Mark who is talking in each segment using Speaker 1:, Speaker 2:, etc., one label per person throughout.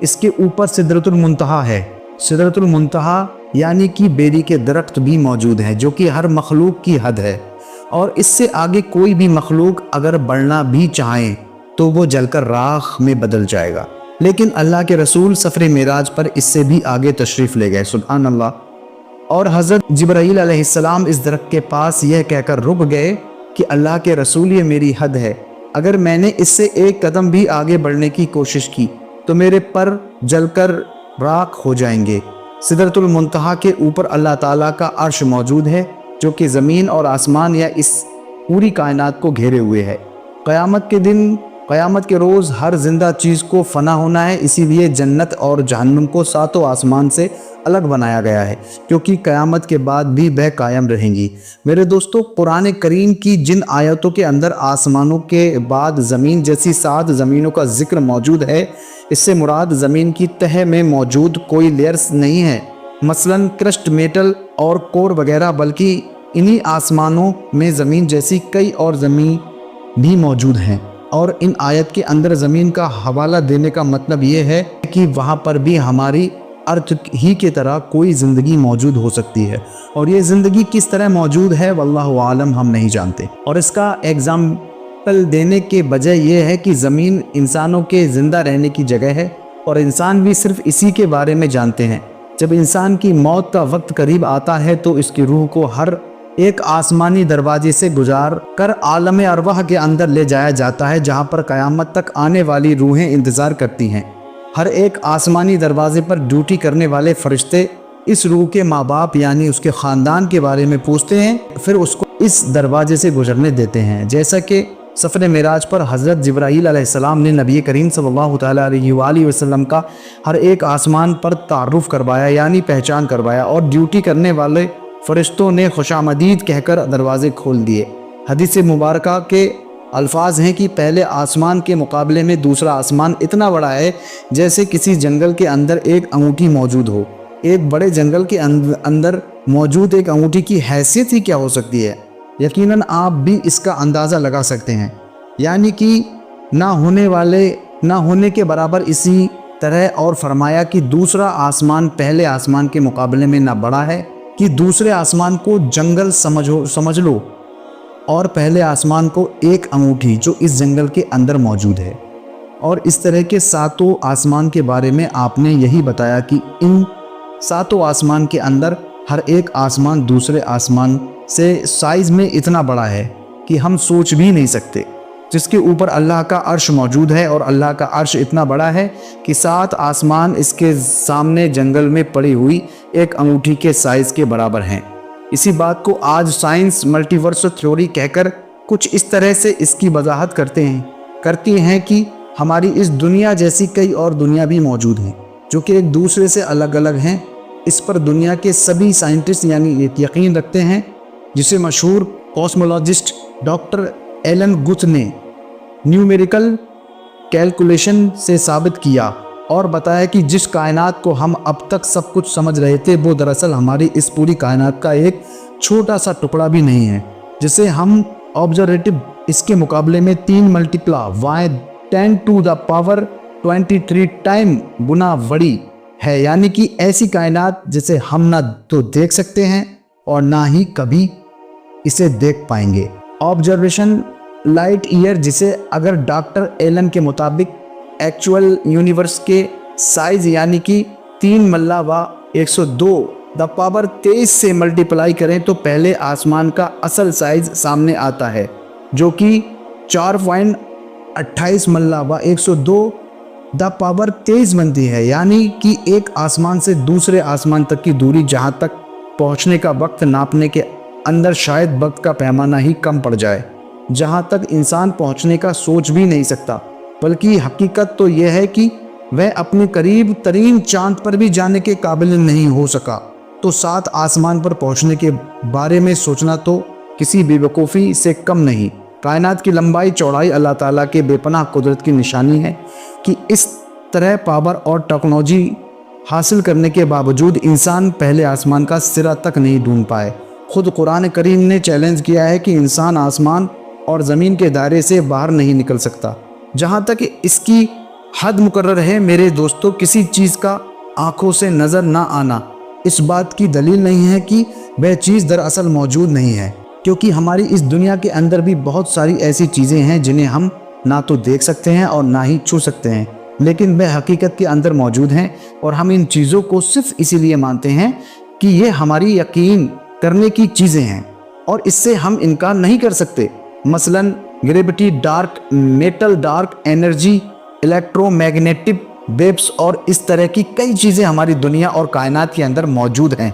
Speaker 1: اس کے اوپر سدرۃ المنتہا ہے۔ سدرۃ المنتہا یعنی کہ بیری کے درخت بھی موجود ہیں جو کہ ہر مخلوق کی حد ہے، اور اس سے آگے کوئی بھی مخلوق اگر بڑھنا بھی چاہیں تو وہ جل کر راکھ میں بدل جائے گا، لیکن اللہ کے رسول سفر معراج پر اس سے بھی آگے تشریف لے گئے، سبحان اللہ۔ اور حضرت جبرائیل علیہ السلام اس درخت کے پاس یہ کہہ کر رک گئے کہ اللہ کے رسول یہ میری حد ہے، اگر میں نے اس سے ایک قدم بھی آگے بڑھنے کی کوشش کی تو میرے پر جل کر راکھ ہو جائیں گے۔ سدرۃ المنتہا کے اوپر اللہ تعالیٰ کا عرش موجود ہے جو کہ زمین اور آسمان یا اس پوری کائنات کو گھیرے ہوئے ہے۔ قیامت کے دن، قیامت کے روز ہر زندہ چیز کو فنا ہونا ہے، اسی لیے جنت اور جہنم کو ساتوں آسمان سے الگ بنایا گیا ہے، کیونکہ قیامت کے بعد بھی وہ قائم رہیں گی۔ میرے دوستو، قرآن کریم کی جن آیتوں کے اندر آسمانوں کے بعد زمین جیسی 7 زمینوں کا ذکر موجود ہے، اس سے مراد زمین کی تہہ میں موجود کوئی لیئرز نہیں ہے، مثلا کرسٹ، میٹل اور کور وغیرہ، بلکہ انہی آسمانوں میں زمین جیسی کئی اور زمین بھی موجود ہیں۔ اور ان آیت کے اندر زمین کا حوالہ دینے کا مطلب یہ ہے کہ وہاں پر بھی ہماری ارتھ ہی کی طرح کوئی زندگی موجود ہو سکتی ہے، اور یہ زندگی کس طرح موجود ہے واللہ عالم، ہم نہیں جانتے۔ اور اس کا ایگزامپل دینے کے وجہ یہ ہے کہ زمین انسانوں کے زندہ رہنے کی جگہ ہے، اور انسان بھی صرف اسی کے بارے میں جانتے ہیں۔ جب انسان کی موت کا وقت قریب آتا ہے تو اس کی روح کو ہر ایک آسمانی دروازے سے گزار کر عالم ارواح کے اندر لے جایا جاتا ہے، جہاں پر قیامت تک آنے والی روحیں انتظار کرتی ہیں۔ ہر ایک آسمانی دروازے پر ڈیوٹی کرنے والے فرشتے اس روح کے ماں باپ یعنی اس کے خاندان کے بارے میں پوچھتے ہیں، پھر اس کو اس دروازے سے گزرنے دیتے ہیں۔ جیسا کہ سفر معراج پر حضرت جبرائیل علیہ السلام نے نبی کریم صلی اللہ تعالیٰ علیہ وآلہ وسلم کا ہر ایک آسمان پر تعارف کروایا، یعنی پہچان کروایا، اور ڈیوٹی کرنے والے فرشتوں نے خوش آمدید کہہ کر دروازے کھول دیے۔ حدیث مبارکہ کے الفاظ ہیں کہ پہلے آسمان کے مقابلے میں دوسرا آسمان اتنا بڑا ہے جیسے کسی جنگل کے اندر ایک انگوٹھی موجود ہو۔ ایک بڑے جنگل کے اندر موجود ایک انگوٹھی کی حیثیت ہی کیا ہو سکتی ہے؟ یقیناً آپ بھی اس کا اندازہ لگا سکتے ہیں، یعنی کہ نہ ہونے کے برابر۔ اسی طرح اور فرمایا کہ دوسرا آسمان پہلے آسمان کے مقابلے میں نہ بڑا ہے کہ دوسرے آسمان کو جنگل سمجھ لو، اور پہلے آسمان کو ایک انگوٹھی جو اس جنگل کے اندر موجود ہے۔ اور اس طرح کے 7 آسمان کے بارے میں آپ نے یہی بتایا کہ ان 7 آسمان کے اندر ہر ایک آسمان دوسرے آسمان سے سائز میں اتنا بڑا ہے کہ ہم سوچ بھی نہیں سکتے، جس کے اوپر اللہ کا عرش موجود ہے، اور اللہ کا عرش اتنا بڑا ہے کہ 7 آسمان اس کے سامنے جنگل میں پڑی ہوئی ایک انگوٹھی کے سائز کے برابر ہیں۔ اسی بات کو آج سائنس ملٹی ورس تھیوری کہہ کر کچھ اس طرح سے اس کی وضاحت کرتی ہیں کہ ہماری اس دنیا جیسی کئی اور دنیا بھی موجود ہیں جو کہ ایک دوسرے سے الگ الگ ہیں۔ اس پر دنیا کے سبھی سائنٹسٹ یعنی یقین رکھتے ہیں، جسے مشہور کوسمولوجسٹ ڈاکٹر ایلن گتھ نے نیومیریکل کیلکولیشن سے ثابت کیا اور بتایا کہ جس کائنات کو ہم اب تک سب کچھ سمجھ رہے تھے وہ دراصل ہماری اس پوری کائنات کا ایک چھوٹا سا ٹکڑا بھی نہیں ہے، جسے ہم آبزرویٹو اس کے مقابلے میں 3 ملٹیپلا y 10⁻23 ٹائم گنا بڑی ہے، یعنی کہ ایسی کائنات جسے ہم نہ تو دیکھ سکتے ہیں اور نہ ہی کبھی اسے دیکھ پائیں گے۔ آبزرویشن لائٹ ایئر، جسے اگر ڈاکٹر ایلن کے مطابق ایکچول یونیورس کے سائز یعنی کہ 3⁻102⁻23 سے ملٹیپلائی کریں تو پہلے آسمان کا اصل سائز سامنے آتا ہے، جو کہ 4.28⁻102⁻23 بنتی ہے، یعنی کہ ایک آسمان سے دوسرے آسمان تک کی دوری، جہاں تک پہنچنے کا وقت ناپنے کے اندر شاید وقت کا پیمانہ ہی کم پڑ جائے، جہاں تک انسان پہنچنے کا سوچ بھی نہیں سکتا۔ بلکہ حقیقت تو یہ ہے کہ وہ اپنے قریب ترین چاند پر بھی جانے کے قابل نہیں ہو سکا، تو 7 آسمان پر پہنچنے کے بارے میں سوچنا تو کسی بے وقوفی سے کم نہیں۔ کائنات کی لمبائی چوڑائی اللہ تعالیٰ کے بے پناہ قدرت کی نشانی ہے کہ اس طرح پاور اور ٹیکنالوجی حاصل کرنے کے باوجود انسان پہلے آسمان کا سرا تک نہیں ڈھونڈ پائے۔ خود قرآن کریم نے چیلنج کیا ہے کہ انسان آسمان اور زمین کے دائرے سے باہر نہیں نکل سکتا۔ جہاں تک اس کی حد مقرر ہے میرے دوستوں، کسی چیز کا آنکھوں سے نظر نہ آنا اس بات کی دلیل نہیں ہے کہ وہ چیز دراصل موجود نہیں ہے، کیونکہ ہماری اس دنیا کے اندر بھی بہت ساری ایسی چیزیں ہیں جنہیں ہم نہ تو دیکھ سکتے ہیں اور نہ ہی چھو سکتے ہیں، لیکن وہ حقیقت کے اندر موجود ہیں، اور ہم ان چیزوں کو صرف اسی لیے مانتے ہیں کہ یہ ہماری یقین کرنے کی چیزیں ہیں اور اس سے ہم انکار نہیں کر سکتے۔ مثلا gravity, dark matter, dark energy, electromagnetic waves اور اس طرح کی کئی چیزیں ہماری دنیا اور کائنات کے اندر موجود ہیں،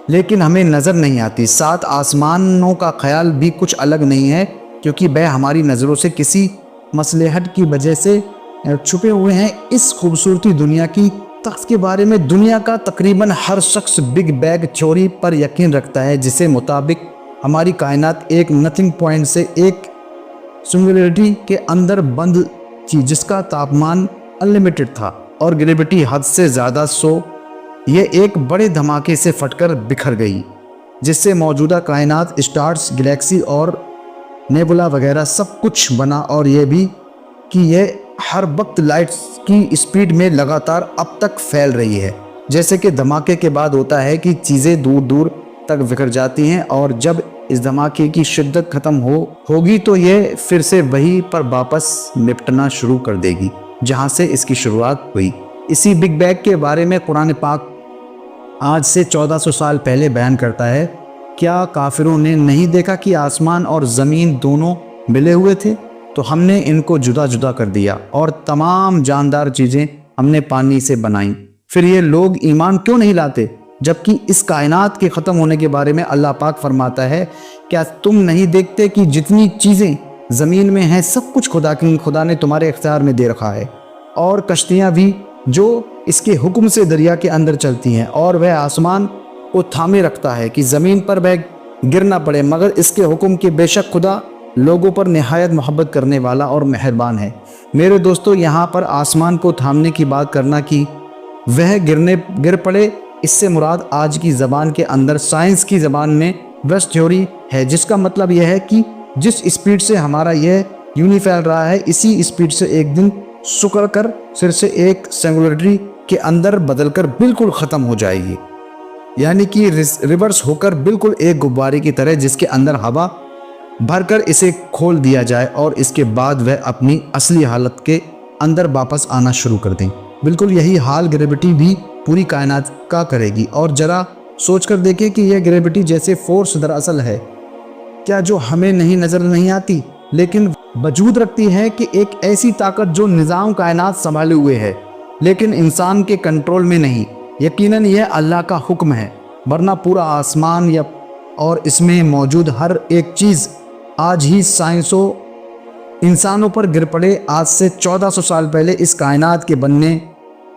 Speaker 1: لیکن ہمیں نظر نہیں آتی۔ 7 آسمانوں کا خیال بھی کچھ الگ نہیں ہے، کیونکہ وہ ہماری نظروں سے کسی مصلحت کی وجہ سے چھپے ہوئے ہیں۔ اس خوبصورتی دنیا کی تخت کے بارے میں دنیا کا تقریباً ہر شخص بگ بینگ تھیوری پر یقین رکھتا ہے، جس کے مطابق ہماری کائنات ایک نتھنگ پوائنٹ سے ایک سنگولیرٹی کے اندر بند تھی، جس کا تاپمان انلیمیٹڈ تھا اور گریویٹی حد سے زیادہ، یہ ایک بڑے دھماکے سے پھٹ کر بکھر گئی، جس سے موجودہ کائنات، اسٹارز، گلیکسی اور نیبولا وغیرہ سب کچھ بنا، اور یہ بھی کہ یہ ہر وقت لائٹ کی اسپیڈ میں لگاتار اب تک پھیل رہی ہے۔ جیسے کہ دھماکے کے بعد ہوتا ہے کہ چیزیں دور دور تک بکھر جاتی ہیں، اور جب اس دھماکے کی شدت ختم ہوگی تو یہ پھر سے وہی پر واپس لپٹنا شروع کر دے گی جہاں سے اس کی شروعات ہوئی۔ اسی بگ بینگ کے بارے میں قرآن پاک آج سے 1400 سال پہلے بیان کرتا ہے، کیا کافروں نے نہیں دیکھا کہ آسمان اور زمین دونوں ملے ہوئے تھے، تو ہم نے ان کو جدا جدا کر دیا اور تمام جاندار چیزیں ہم نے پانی سے بنائیں، پھر یہ لوگ ایمان کیوں نہیں لاتے؟ جبکہ اس کائنات کے ختم ہونے کے بارے میں اللہ پاک فرماتا ہے، کیا تم نہیں دیکھتے کہ جتنی چیزیں زمین میں ہیں سب کچھ خدا نے تمہارے اختیار میں دے رکھا ہے، اور کشتیاں بھی جو اس کے حکم سے دریا کے اندر چلتی ہیں، اور وہ آسمان کو تھامے رکھتا ہے کہ زمین پر وہ گر نہ پڑے مگر اس کے حکم کے، بے شک خدا لوگوں پر نہایت محبت کرنے والا اور مہربان ہے۔ میرے دوستو، یہاں پر آسمان کو تھامنے کی بات کرنا کہ وہ گر پڑے، اس سے مراد آج کی زبان کے اندر سائنس کی زبان میں برس تھیوری ہے، جس کا مطلب یہ ہے کہ جس اسپیڈ سے ہمارا یہ یونی پھیل رہا ہے، اسی اسپیڈ سے ایک دن سکڑ کر پھر سے ایک سنگولیرٹی کے اندر بدل کر بالکل ختم ہو جائے گی، یعنی کہ ریورس ہو کر بالکل ایک غبارے کی طرح، جس کے اندر ہوا بھر کر اسے کھول دیا جائے اور اس کے بعد وہ اپنی اصلی حالت کے اندر واپس آنا شروع کر دیں۔ بالکل یہی حال گریویٹی بھی پوری کائنات کا کرے گی، اور ذرا سوچ کر دیکھیں کہ یہ گریویٹی جیسے فورس دراصل ہے کیا جو ہمیں نظر نہیں آتی، لیکن وجود رکھتی ہے، کہ ایک ایسی طاقت جو نظام کائنات سنبھالے ہوئے ہے لیکن انسان کے کنٹرول میں نہیں۔ یقیناً یہ اللہ کا حکم ہے، ورنہ پورا آسمان اور اس میں موجود ہر ایک چیز آج ہی سائنسوں انسانوں پر گر پڑے۔ آج سے 1400 سال پہلے اس کائنات کے بننے،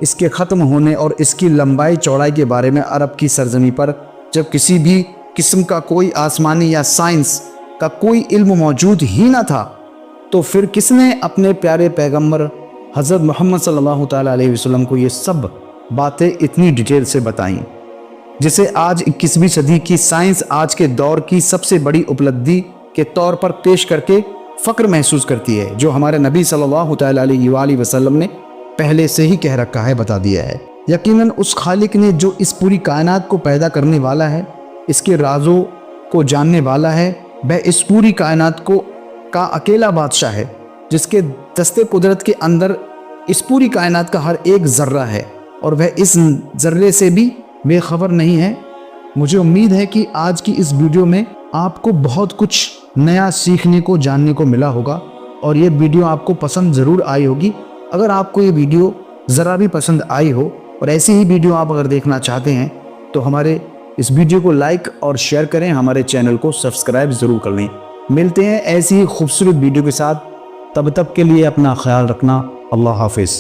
Speaker 1: اس کے ختم ہونے اور اس کی لمبائی چوڑائی کے بارے میں عرب کی سرزمین پر جب کسی بھی قسم کا کوئی آسمانی یا سائنس کا کوئی علم موجود ہی نہ تھا، تو پھر کس نے اپنے پیارے پیغمبر حضرت محمد صلی اللہ تعالیٰ علیہ وسلم کو یہ سب باتیں اتنی ڈیٹیل سے بتائیں، جسے آج 21ویں صدی کی سائنس آج کے دور کی سب سے بڑی اپلبدھی کے طور پر پیش کر کے فخر محسوس کرتی ہے، جو ہمارے نبی صلی اللہ تعالیٰ علیہ وآلہ وسلم نے پہلے سے ہی کہہ رکھا ہے، بتا دیا ہے۔ یقیناً اس خالق نے جو اس پوری کائنات کو پیدا کرنے والا ہے، اس کے رازوں کو جاننے والا ہے، وہ اس پوری کائنات کا اکیلا بادشاہ ہے، جس کے دستے قدرت کے اندر اس پوری کائنات کا ہر ایک ذرہ ہے، اور وہ اس ذرے سے بھی بے خبر نہیں ہے۔ مجھے امید ہے کہ آج کی اس ویڈیو میں آپ کو بہت کچھ نیا سیکھنے کو، جاننے کو ملا ہوگا، اور یہ ویڈیو آپ کو پسند ضرور آئی ہوگی۔ اگر آپ کو یہ ویڈیو ذرا بھی پسند آئی ہو اور ایسی ہی ویڈیو آپ اگر دیکھنا چاہتے ہیں تو ہمارے اس ویڈیو کو لائک اور شیئر کریں، ہمارے چینل کو سبسکرائب ضرور کر لیں۔ ملتے ہیں ایسی ہی خوبصورت ویڈیو کے ساتھ، تب تک کے لیے اپنا خیال رکھنا۔ اللہ حافظ۔